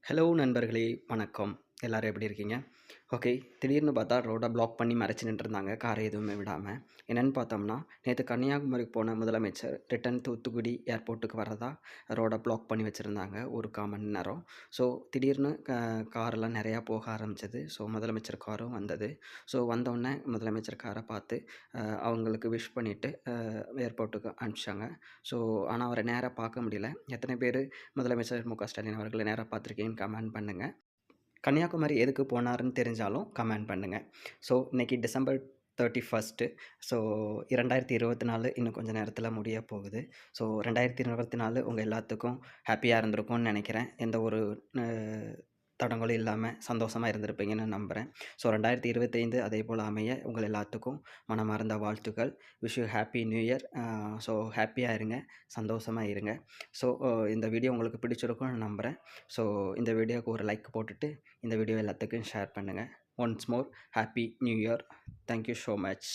Hello நண்பர்களே, வணக்கம். எல்லாரும் எப்படி இருக்கீங்க? ஓகே. திடீர்னு பார்த்தா ரோட பிளாக் பண்ணி மறைச்சு நின்றுருந்தாங்க, கார் எதுவுமே விடாம. என்னன்னு பார்த்தோம்னா, நேத்து கன்னியாகுமரிக்கு போன முதலமைச்சர் ரிட்டர்ன் தூத்துக்குடி ஏர்போர்ட்டுக்கு வர்றதா ரோட பிளாக் பண்ணி வச்சிருந்தாங்க, 1/4 மணி நேரம். ஸோ, திடீர்னு கார்லாம் நெறையா போக ஆரம்பிச்சது. ஸோ, முதலமைச்சர் காரும் வந்தது. ஸோ, வந்தோனே முதலமைச்சர் கார பார்த்து அவங்களுக்கு விஷ் பண்ணிட்டு ஏர்போர்ட்டுக்கு அனுப்பிச்சாங்க. ஸோ, ஆனா அவர நேரா பார்க்க முடியல. எத்தனை பேரு முதலமைச்சர் மு.க. ஸ்டாலின் அவர்கள நேரா பார்த்துருக்கீங்கன்னு கமெண்ட் பண்ணுங்க. கன்னியாகுமரி எதுக்கு போனாருன்னு தெரிஞ்சாலும் கமெண்ட் பண்ணுங்க. ஸோ, இன்னைக்கு டிசம்பர் 31. ஸோ, 2024 இன்னும் கொஞ்ச நேரத்தில முடிய போகுது. ஸோ, 2024 உங்க எல்லாத்துக்கும் ஹேப்பியா இருந்திருக்கும்னு நெனைக்கிறேன். எந்த ஒரு அ தடங்கலும் இல்லாம சந்தோஷமா இருந்திருப்பீங்கன்னு நம்புறேன். ஸோ, 2025 அதேபோல அமைய உங்கள் எல்லாத்துக்கும் மனமார்ந்த வாழ்த்துக்கள். Wish you happy new year. So, ஹேப்பியா இருங்க, சந்தோஷமா இருங்க. ஸோ, இந்த வீடியோ உங்களுக்கு பிடிச்சிருக்கும்னு நம்புறேன். ஸோ, இந்த வீடியோவுக்கு ஒரு லைக் போட்டுட்டு இந்த வீடியோ எல்லாத்துக்கும் ஷேர் பண்ணுங்க. Once more happy new year. Thank you so much.